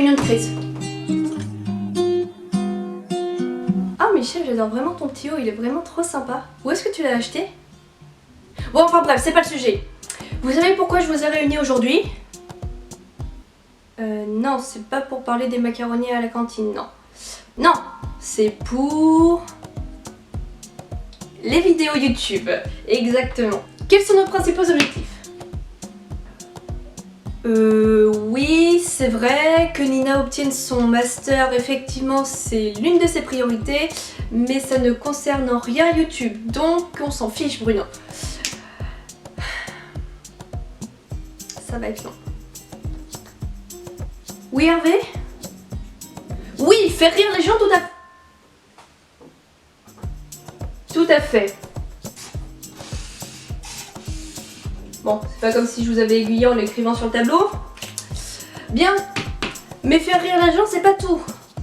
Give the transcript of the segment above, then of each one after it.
réunion de crise. Ah Michel, j'adore vraiment ton petit haut, il est vraiment trop sympa. Où est-ce que tu l'as acheté? Bon enfin bref, c'est pas le sujet. Vous savez pourquoi je vous ai réunis aujourd'hui? Non, c'est pas pour parler des macaronis à la cantine, non. Non, c'est pour... les vidéos YouTube, exactement. Quels sont nos principaux objectifs? Oui, c'est vrai que Nina obtienne son master, effectivement, c'est l'une de ses priorités, mais ça ne concerne en rien YouTube, donc on s'en fiche, Bruno. Ça va être long. Oui, Hervé? Oui, faire rire les gens, tout à fait. Tout à fait. Bon, c'est pas comme si je vous avais aiguillé en l'écrivant sur le tableau. Bien, mais faire rire les gens, c'est pas tout.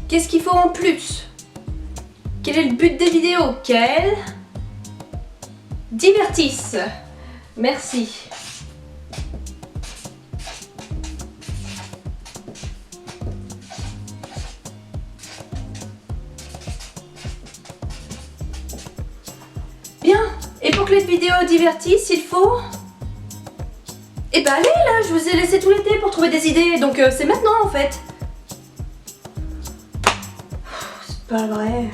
Qu'est-ce qu'il faut en plus? Quel est le but des vidéos? Qu'elles divertissent. Merci. Bien, et pour que les vidéos divertissent, il faut... Eh ben allez là, je vous ai laissé tout l'été pour trouver des idées, donc c'est maintenant en fait. C'est pas vrai.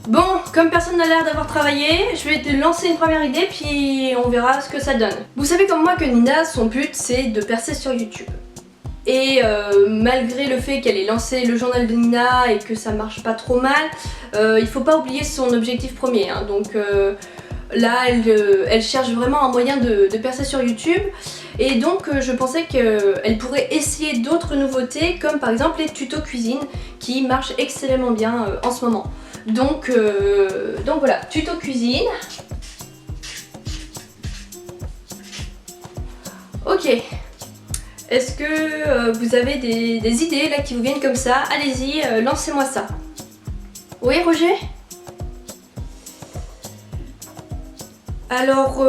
Bon, comme personne n'a l'air d'avoir travaillé, je vais te lancer une première idée puis on verra ce que ça donne. Vous savez comme moi que Nina, son but c'est de percer sur YouTube. Et malgré le fait qu'elle ait lancé le journal de Nina et que ça marche pas trop mal, il faut pas oublier son objectif premier, hein. Donc là elle cherche vraiment un moyen de percer sur YouTube. Et donc je pensais qu'elle pourrait essayer d'autres nouveautés comme par exemple les tutos cuisine qui marchent excellemment bien en ce moment. Donc voilà, tuto cuisine. Ok. Est-ce que vous avez des idées là qui vous viennent comme ça? Allez-y, lancez-moi ça. Oui, Roger? Alors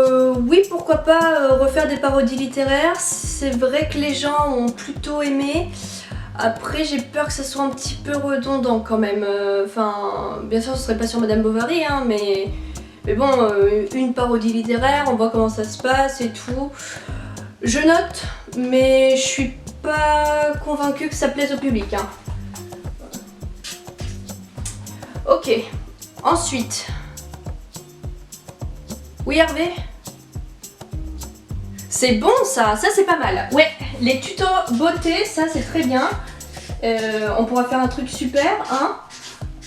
oui, pourquoi pas refaire des parodies littéraires. C'est vrai que les gens ont plutôt aimé. Après j'ai peur que ça soit un petit peu redondant quand même. Enfin, bien sûr ce serait pas sur Madame Bovary, hein, mais bon, une parodie littéraire, on voit comment ça se passe et tout. Je note, mais je suis pas convaincue que ça plaise au public, hein. Ok, ensuite... Oui Hervé? C'est bon ça c'est pas mal. Ouais, les tutos beauté, ça c'est très bien. On pourra faire un truc super, hein,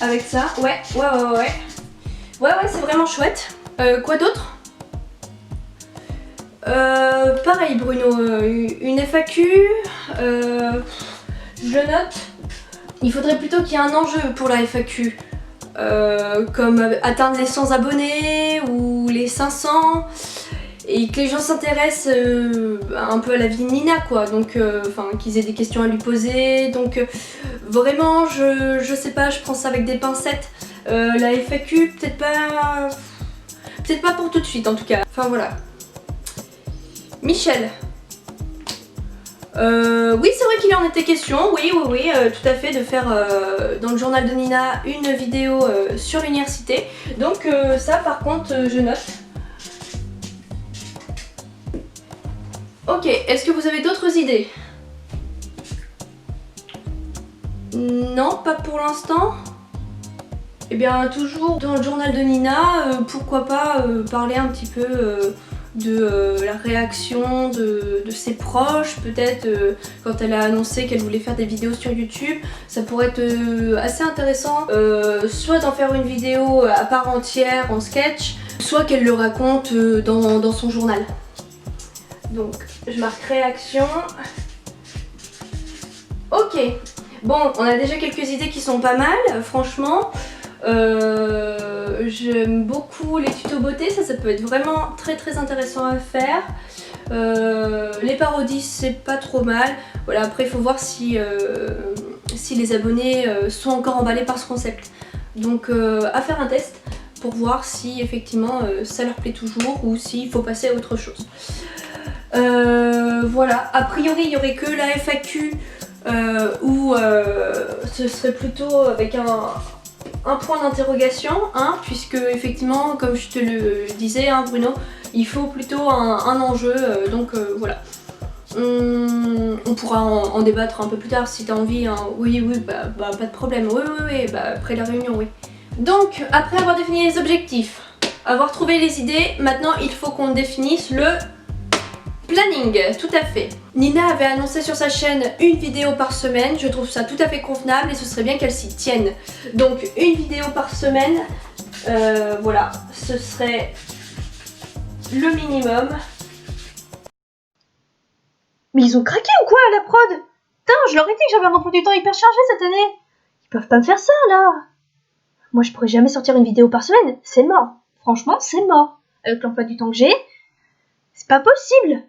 avec ça. Ouais, c'est vraiment chouette. Quoi d'autre? Pareil Bruno, une FAQ, je note. Il faudrait plutôt qu'il y ait un enjeu pour la FAQ. Comme atteindre les 100 abonnés ou les 500 et que les gens s'intéressent un peu à la vie de Nina quoi, donc qu'ils aient des questions à lui poser, donc vraiment je sais pas, je prends ça avec des pincettes. La FAQ peut-être pas pour tout de suite en tout cas, enfin voilà. Michel. Oui, c'est vrai qu'il en était question, oui, tout à fait, de faire dans le journal de Nina une vidéo sur l'université. Donc ça par contre je note. Ok, est-ce que vous avez d'autres idées? Non, pas pour l'instant. Eh bien toujours dans le journal de Nina, pourquoi pas parler un petit peu de la réaction de ses proches, peut-être quand elle a annoncé qu'elle voulait faire des vidéos sur YouTube. Ça pourrait être assez intéressant, soit d'en faire une vidéo à part entière en sketch, soit qu'elle le raconte dans son journal. Donc je marque réaction. Ok, bon, on a déjà quelques idées qui sont pas mal, franchement. J'aime beaucoup les tutos beauté, ça peut être vraiment très intéressant à faire. Les parodies c'est pas trop mal. Voilà, après il faut voir si les abonnés sont encore emballés par ce concept. Donc à faire un test pour voir si effectivement ça leur plaît toujours ou s'il faut passer à autre chose. Voilà, a priori il n'y aurait que la FAQ ou ce serait plutôt avec un point d'interrogation, hein, puisque effectivement, comme je te le disais, hein, Bruno, il faut plutôt un enjeu, donc voilà. On pourra en débattre un peu plus tard si t'as envie, hein. Oui, bah pas de problème, oui, bah après la réunion, oui. Donc, après avoir défini les objectifs, avoir trouvé les idées, maintenant il faut qu'on définisse le planning, tout à fait. Nina avait annoncé sur sa chaîne une vidéo par semaine, je trouve ça tout à fait convenable et ce serait bien qu'elle s'y tienne. Donc une vidéo par semaine, voilà, ce serait le minimum. Mais ils ont craqué ou quoi à la prod? Putain, je leur ai dit que j'avais un emploi du temps hyper chargé cette année. Ils peuvent pas me faire ça là. Moi je pourrais jamais sortir une vidéo par semaine, c'est mort. Franchement, c'est mort. Avec l'emploi du temps que j'ai, c'est pas possible.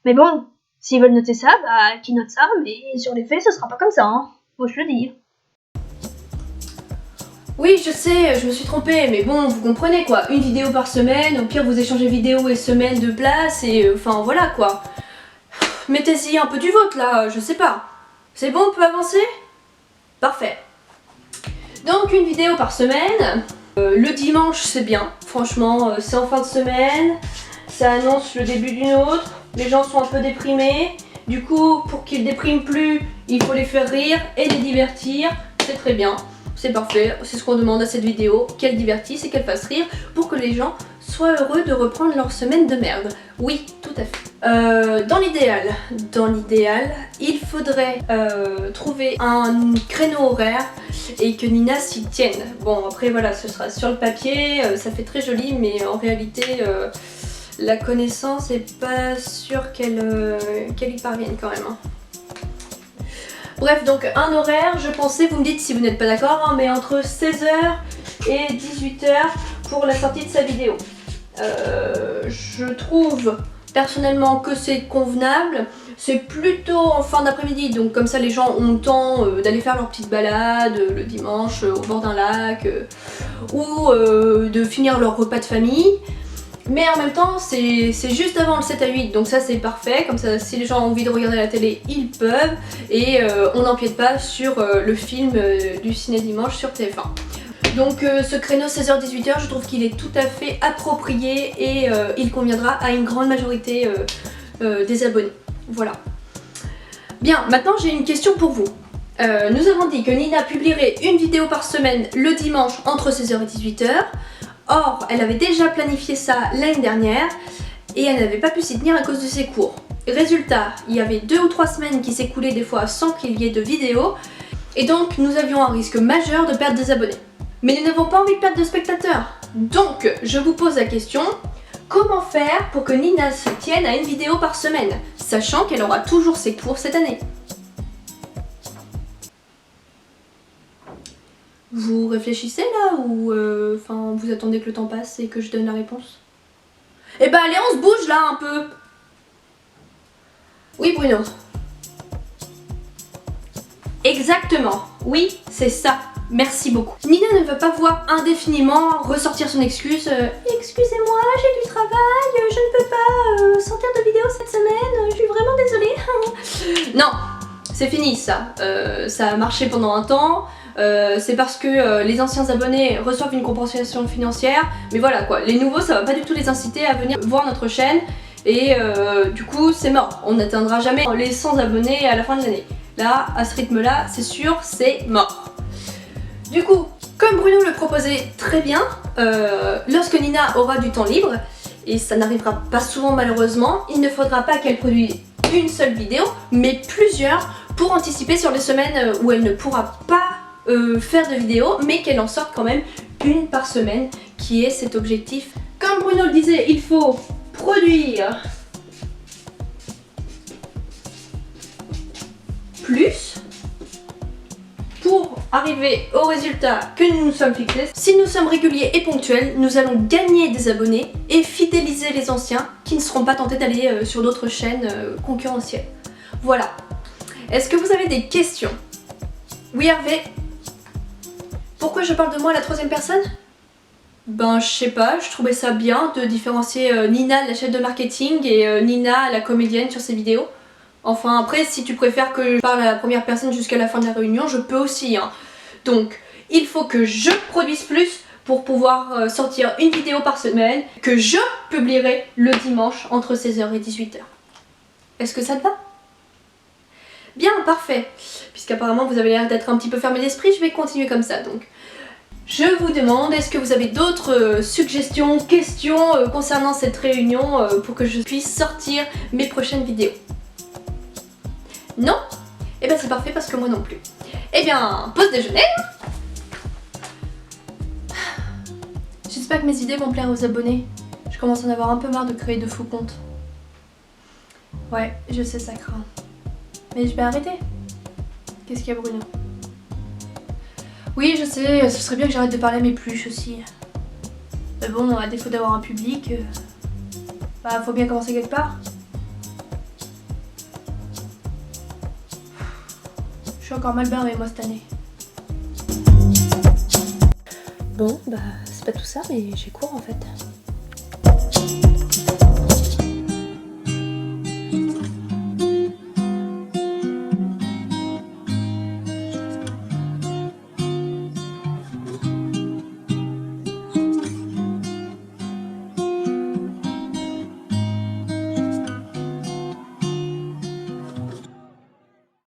Mais bon, s'ils veulent noter ça, bah qu'ils notent ça, mais sur les faits, ce sera pas comme ça, hein. Moi je le dis. Oui, je sais, je me suis trompée, mais bon, vous comprenez quoi, une vidéo par semaine, au pire vous échangez vidéo et semaine de place, et enfin voilà quoi. Mettez-y un peu du vôtre là, je sais pas. C'est bon, on peut avancer? Parfait. Donc une vidéo par semaine, le dimanche c'est bien, franchement c'est en fin de semaine, ça annonce le début d'une autre, les gens sont un peu déprimés, du coup pour qu'ils dépriment plus, il faut les faire rire et les divertir, c'est très bien. C'est parfait, c'est ce qu'on demande à cette vidéo, qu'elle divertisse et qu'elle fasse rire pour que les gens soient heureux de reprendre leur semaine de merde. Oui, tout à fait. Dans l'idéal, il faudrait trouver un créneau horaire et que Nina s'y tienne. Bon, après voilà, ce sera sur le papier, ça fait très joli, mais en réalité, la connaissance est pas sûre qu'elle y parvienne quand même. Hein. Bref, donc un horaire, je pensais, vous me dites si vous n'êtes pas d'accord, hein, mais entre 16h et 18h pour la sortie de sa vidéo. Je trouve personnellement que c'est convenable, c'est plutôt en fin d'après-midi, donc comme ça les gens ont le temps d'aller faire leur petite balade le dimanche au bord d'un lac ou de finir leur repas de famille. Mais en même temps, c'est juste avant le 7 à 8, donc ça c'est parfait, comme ça si les gens ont envie de regarder la télé, ils peuvent, et on n'empiète pas sur le film du ciné dimanche sur TF1. Donc ce créneau 16h-18h, je trouve qu'il est tout à fait approprié et il conviendra à une grande majorité des abonnés. Voilà. Bien, maintenant j'ai une question pour vous. Nous avons dit que Nina publierait une vidéo par semaine le dimanche entre 16h et 18h. Or, elle avait déjà planifié ça l'année dernière et elle n'avait pas pu s'y tenir à cause de ses cours. Résultat, il y avait 2 ou 3 semaines qui s'écoulaient des fois sans qu'il y ait de vidéo et donc nous avions un risque majeur de perdre des abonnés. Mais nous n'avons pas envie de perdre de spectateurs. Donc, je vous pose la question, comment faire pour que Nina se tienne à une vidéo par semaine, sachant qu'elle aura toujours ses cours cette année? Vous réfléchissez là ou vous attendez que le temps passe et que je donne la réponse? Eh ben allez, on se bouge là un peu. Oui Bruno. Exactement, oui c'est ça. Merci beaucoup. Nina ne va pas voir indéfiniment ressortir son excuse. Excusez-moi, j'ai du travail, je ne peux pas sortir de vidéo cette semaine, je suis vraiment désolée. Non, c'est fini ça. Ça a marché pendant un temps. C'est parce que les anciens abonnés reçoivent une compensation financière, mais voilà quoi, les nouveaux ça va pas du tout les inciter à venir voir notre chaîne et du coup c'est mort, on n'atteindra jamais les 100 abonnés à la fin de l'année. Là, à ce rythme là, c'est sûr, c'est mort. Du coup, comme Bruno le proposait très bien, lorsque Nina aura du temps libre, et ça n'arrivera pas souvent malheureusement, il ne faudra pas qu'elle produise une seule vidéo, mais plusieurs pour anticiper sur les semaines où elle ne pourra pas faire de vidéos, mais qu'elle en sorte quand même une par semaine, qui est cet objectif. Comme Bruno le disait, il faut produire plus pour arriver au résultat que nous nous sommes fixés. Si nous sommes réguliers et ponctuels, nous allons gagner des abonnés et fidéliser les anciens qui ne seront pas tentés d'aller sur d'autres chaînes concurrentielles. Voilà. Est-ce que vous avez des questions? Oui Hervé? Pourquoi je parle de moi à la troisième personne? Ben je sais pas, je trouvais ça bien de différencier Nina, la chef de marketing, et Nina, la comédienne sur ses vidéos. Enfin après, si tu préfères que je parle à la première personne jusqu'à la fin de la réunion, je peux aussi, hein. Donc, il faut que je produise plus pour pouvoir sortir une vidéo par semaine, que je publierai le dimanche entre 16h et 18h. Est-ce que ça te va? Bien, parfait. Puisqu'apparemment vous avez l'air d'être un petit peu fermé d'esprit, je vais continuer comme ça. Donc, je vous demande, est-ce que vous avez d'autres suggestions, questions concernant cette réunion pour que je puisse sortir mes prochaines vidéos? Non? Eh bien c'est parfait parce que moi non plus. Eh bien, pause déjeuner. J'espère que mes idées vont plaire aux abonnés. Je commence à en avoir un peu marre de créer de faux comptes. Ouais, je sais, ça craint. Mais je vais arrêter. Qu'est-ce qu'il y a, Bruno? Oui, je sais, ce serait bien que j'arrête de parler à mes pluches aussi. Mais bon, à défaut d'avoir un public, bah faut bien commencer quelque part. Je suis encore mal barrée moi cette année. Bon, bah c'est pas tout ça, mais j'ai cours en fait.